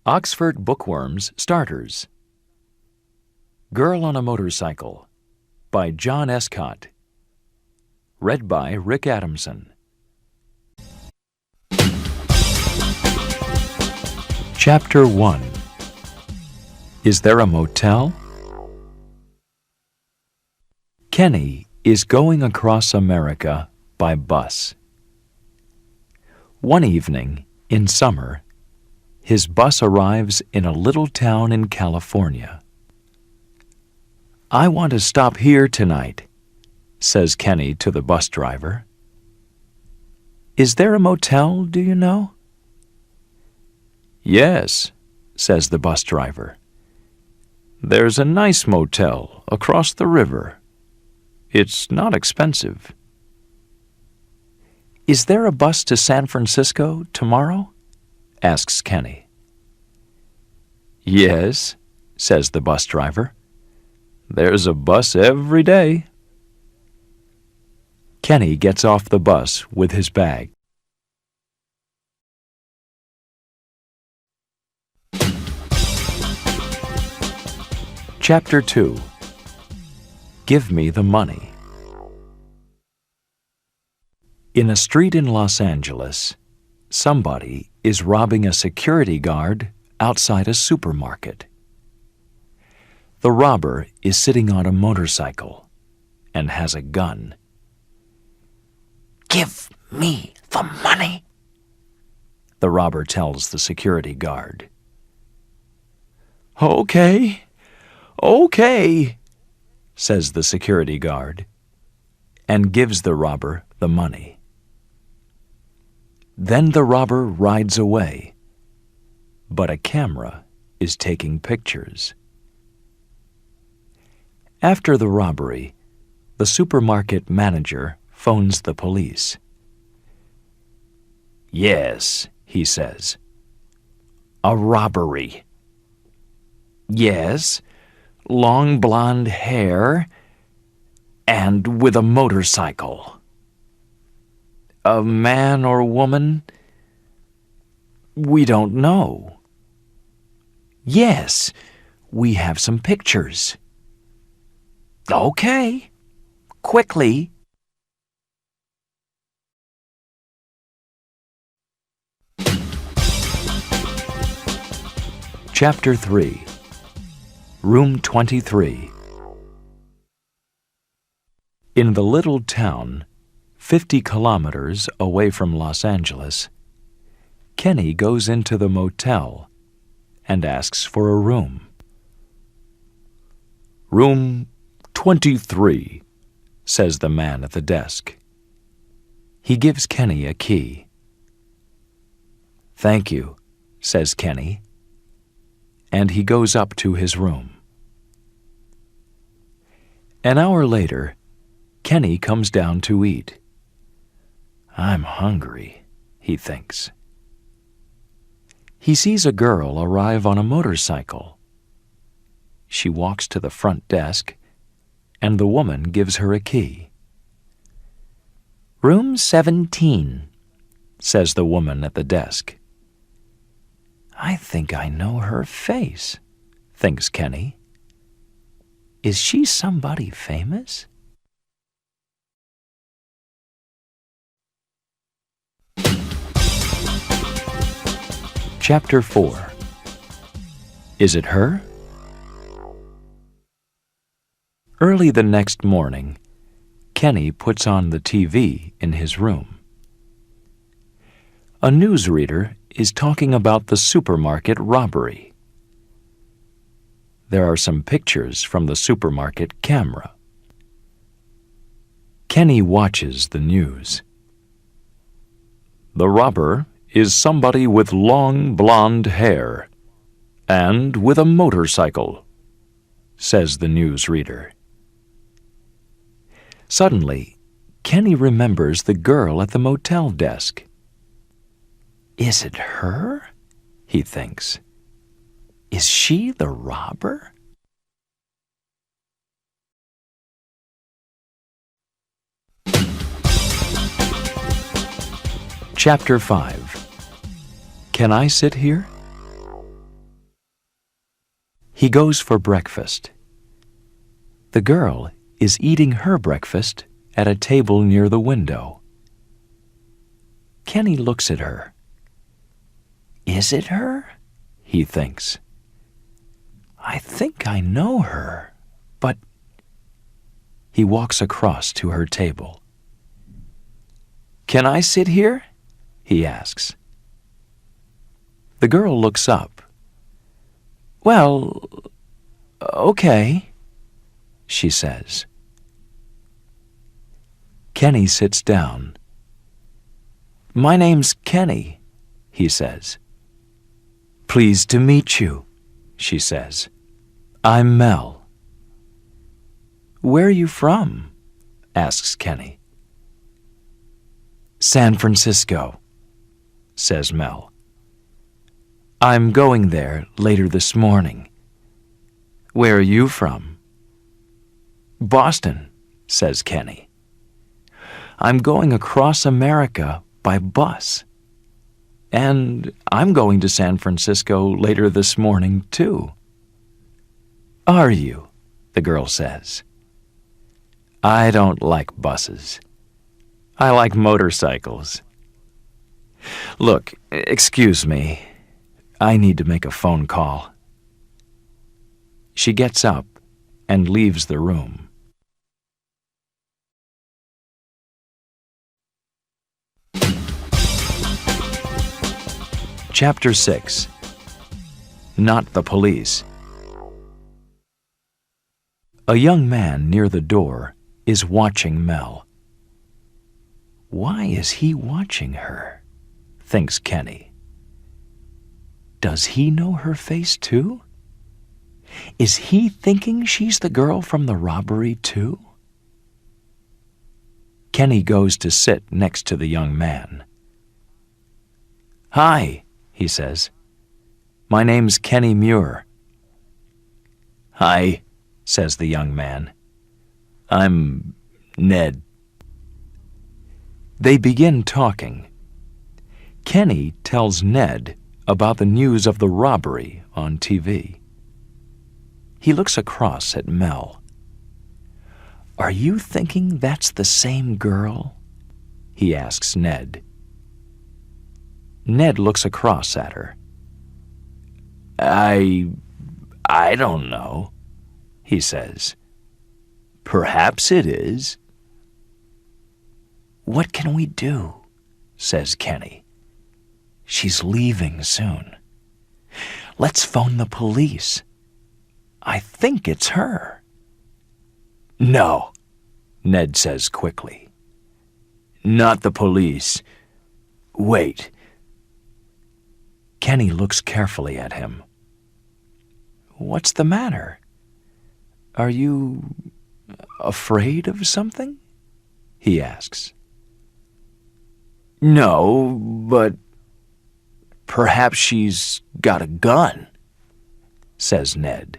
Oxford Bookworms Starters. Girl on a Motorcycle by John Escott. Read by Rick Adamson. Chapter 1. Is there a motel? Kenny is going across America by bus. One evening, in summer, his bus arrives in a little town in California. "I want to stop here tonight," says Kenny to the bus driver. "Is there a motel, do you know?" "Yes," says the bus driver. "There's a nice motel across the river. It's not expensive." "Is there a bus to San Francisco tomorrow?" asks Kenny. "Yes," says the bus driver. "There's a bus every day." Kenny gets off the bus with his bag. Chapter 2. Give Me the Money. In a street in Los Angeles, somebody is robbing a security guard outside a supermarket. The robber is sitting on a motorcycle and has a gun. "Give me the money," the robber tells the security guard. "Okay, says the security guard, and gives the robber the money. Then the robber rides away, but a camera is taking pictures. After the robbery, the supermarket manager phones the police. "Yes," he says. "A robbery." "Yes, long blonde hair, and with a motorcycle." "A man or woman?" "We don't know." "Yes, we have some pictures." "Okay, quickly." Chapter 3. Room 23. In the little town, 50 kilometers away from Los Angeles, Kenny goes into the motel and asks for a room. "Room 23, says the man at the desk. He gives Kenny a key. "Thank you," says Kenny, and he goes up to his room. An hour later, Kenny comes down to eat. "I'm hungry," he thinks. He sees a girl arrive on a motorcycle. She walks to the front desk, and the woman gives her a key. "Room 17, says the woman at the desk. "I think I know her face," thinks Kenny. "Is she somebody famous?" Chapter 4. Is it her? Early the next morning, Kenny puts on the TV in his room. A newsreader is talking about the supermarket robbery. There are some pictures from the supermarket camera. Kenny watches the news. "The robber is somebody with long blonde hair and with a motorcycle," says the newsreader. Suddenly, Kenny remembers the girl at the motel desk. "Is it her?" he thinks. "Is she the robber?" Chapter 5. Can I sit here? He goes for breakfast. The girl is eating her breakfast at a table near the window. Kenny looks at her. Is it her? He thinks. I think I know her, but... He walks across to her table. Can I sit here? He asks. The girl looks up. Well, okay, she says. Kenny sits down. My name's Kenny, he says. Pleased to meet you, she says. I'm Mel. Where are you from? Asks Kenny. San Francisco, says Mel. I'm going there later this morning. Where are you from? Boston, says Kenny. I'm going across America by bus. And I'm going to San Francisco later this morning, too. Are you? The girl says. I don't like buses. I like motorcycles. Look, excuse me. I need to make a phone call. She gets up and leaves the room. Chapter 6. Not the Police. A young man near the door is watching Mel. Why is he watching her? Thinks Kenny. Does he know her face too? Is he thinking she's the girl from the robbery too? Kenny goes to sit next to the young man. Hi, he says. My name's Kenny Muir. Hi, says the young man. I'm Ned. They begin talking. Kenny tells Ned about the news of the robbery on TV. He looks across at Mel. Are you thinking that's the same girl? He asks Ned. Ned looks across at her. I don't know, he says. Perhaps it is. What can we do? Says Kenny. She's leaving soon. Let's phone the police. I think it's her. No, Ned says quickly. Not the police. Wait. Kenny looks carefully at him. What's the matter? Are you afraid of something? He asks. No, but perhaps she's got a gun, says Ned.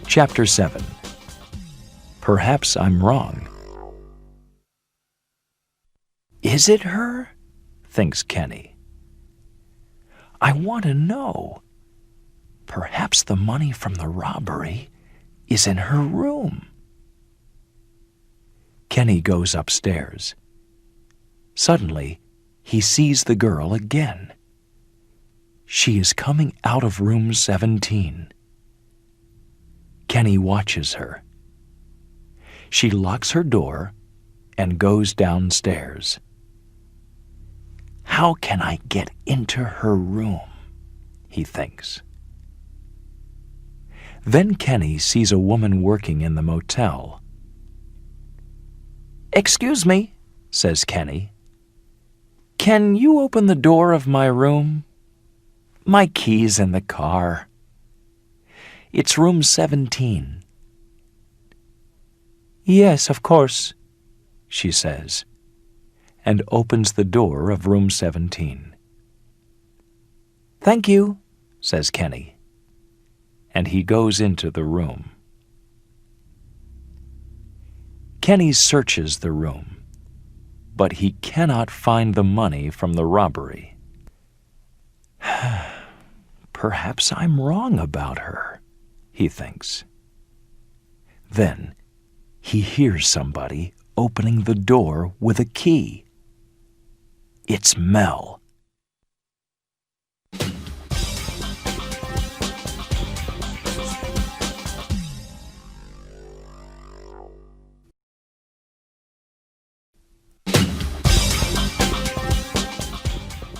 Chapter 7. Perhaps I'm wrong. Is it her? Thinks Kenny. I want to know. Perhaps the money from the robbery is in her room. Kenny goes upstairs. Suddenly, he sees the girl again. She is coming out of room 17. Kenny watches her. She locks her door and goes downstairs. How can I get into her room? He thinks. Then Kenny sees a woman working in the motel. Excuse me, says Kenny. Can you open the door of my room? My key's in the car. It's room 17. Yes, of course, she says, and opens the door of room 17. Thank you, says Kenny, and he goes into the room. Kenny searches the room. but he cannot find the money from the robbery. Perhaps I'm wrong about her, he thinks. Then he hears somebody opening the door with a key. It's Mel.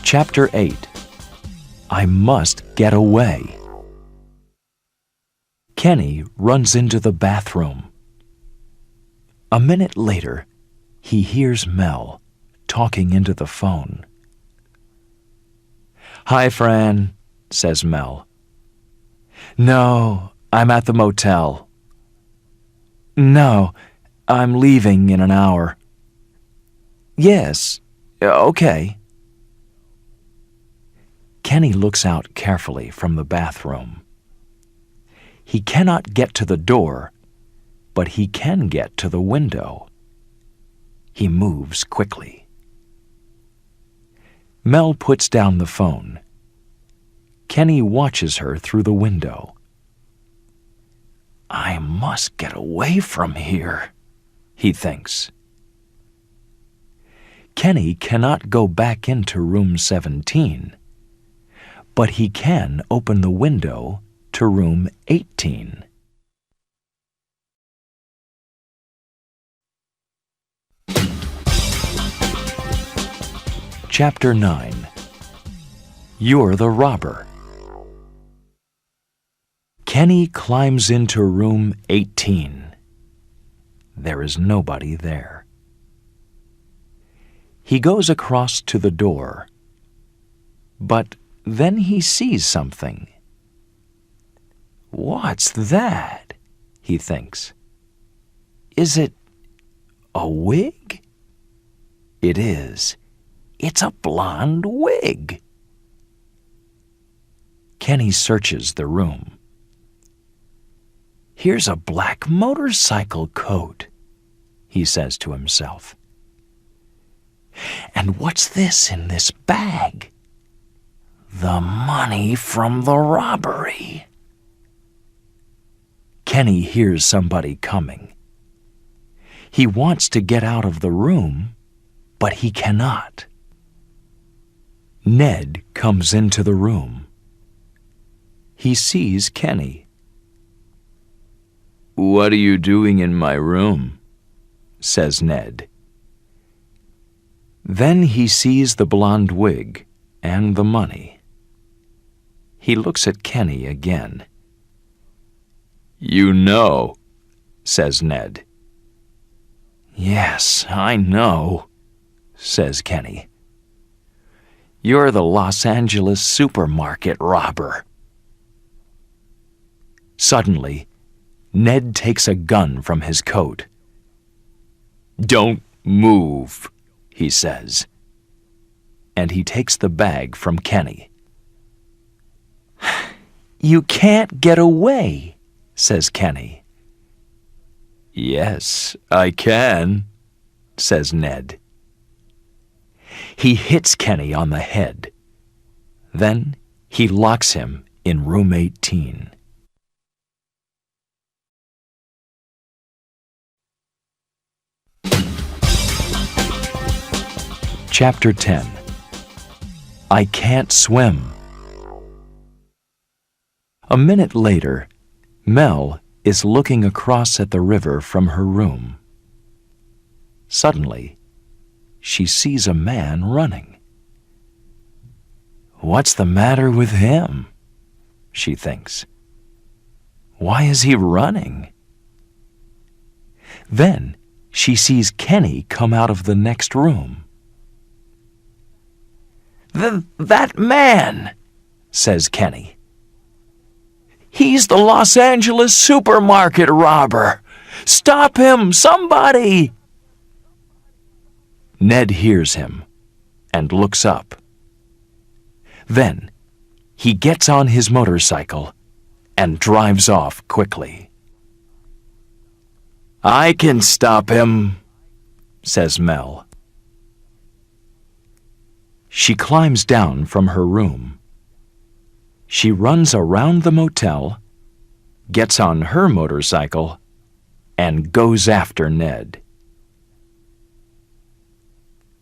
Chapter 8. I Must Get Away. Kenny runs into the bathroom. A minute later, he hears Mel talking into the phone. "Hi, Fran," says Mel. "No, I'm at the motel." "No, I'm leaving in an hour." "Yes, okay." Kenny looks out carefully from the bathroom. He cannot get to the door, but he can get to the window. He moves quickly. Mel puts down the phone. Kenny watches her through the window. I must get away from here, he thinks. Kenny cannot go back into room 17, but he can open the window to room 18. Chapter 9. You're the Robber. Kenny climbs into room 18. There is nobody there. He goes across to the door, but then he sees something. What's that? He thinks. Is it a wig? It is. It's a blonde wig. Kenny searches the room. Here's a black motorcycle coat, he says to himself. And what's this in this bag? The money from the robbery. Kenny hears somebody coming. He wants to get out of the room, but he cannot. Ned comes into the room. He sees Kenny. What are you doing in my room? Says Ned. Then he sees the blonde wig and the money. He looks at Kenny again. You know, says Ned. Yes, I know, says Kenny. You're the Los Angeles supermarket robber. Suddenly, Ned takes a gun from his coat. Don't move, he says. And he takes the bag from Kenny. You can't get away, says Kenny. Yes, I can, says Ned. He hits Kenny on the head. Then he locks him in room 18. Chapter 10. I Can't Swim. A minute later, Mel is looking across at the river from her room. Suddenly, she sees a man running. What's the matter with him? She thinks. Why is he running? Then she sees Kenny come out of the next room. That man, says Kenny. He's the Los Angeles supermarket robber. Stop him, somebody! Ned hears him and looks up. Then he gets on his motorcycle and drives off quickly. I can stop him, says Mel. She climbs down from her room. She runs around the motel, gets on her motorcycle, and goes after Ned.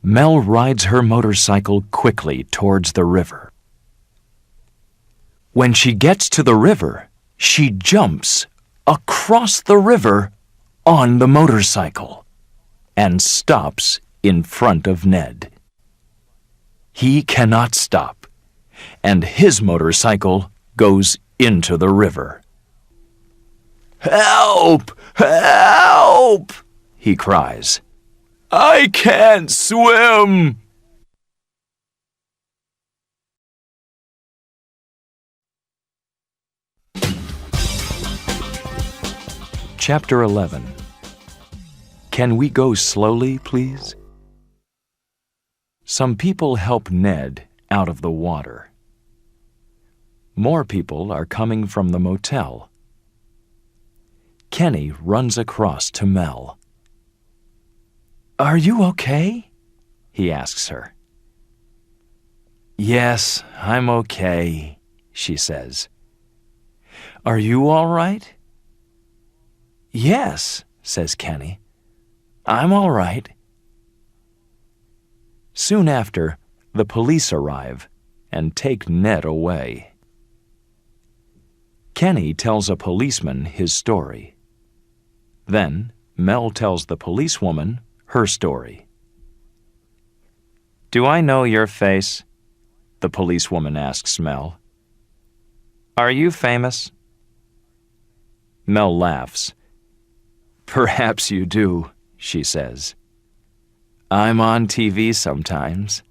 Mel rides her motorcycle quickly towards the river. When she gets to the river, she jumps across the river on the motorcycle and stops in front of Ned. He cannot stop, and his motorcycle goes into the river. "Help! Help!" he cries. "I can't swim!" Chapter 11. Can we go slowly, please? Some people help Ned out of the water. More people are coming from the motel. Kenny runs across to Mel. "Are you okay?" he asks her. "Yes, I'm okay," she says. "Are you all right?" "Yes," says Kenny. "I'm all right." Soon after, the police arrive and take Ned away. Kenny tells a policeman his story. Then, Mel tells the policewoman her story. "Do I know your face?" the policewoman asks Mel. "Are you famous?" Mel laughs. "Perhaps you do," she says. "I'm on TV sometimes."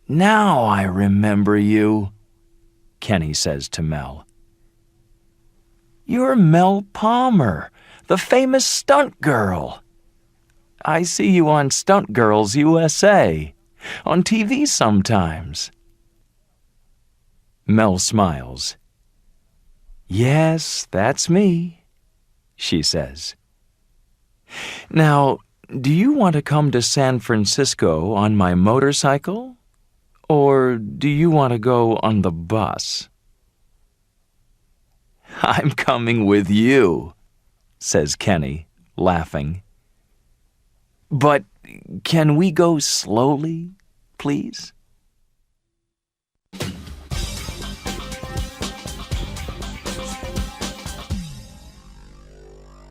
"Now I remember you," Kenny says to Mel. "You're Mel Palmer, the famous stunt girl. I see you on Stunt Girls USA, on TV sometimes." Mel smiles. "Yes, that's me," she says. "Now, do you want to come to San Francisco on my motorcycle? Or do you want to go on the bus?" "I'm coming with you," says Kenny, laughing. "But can we go slowly, please?"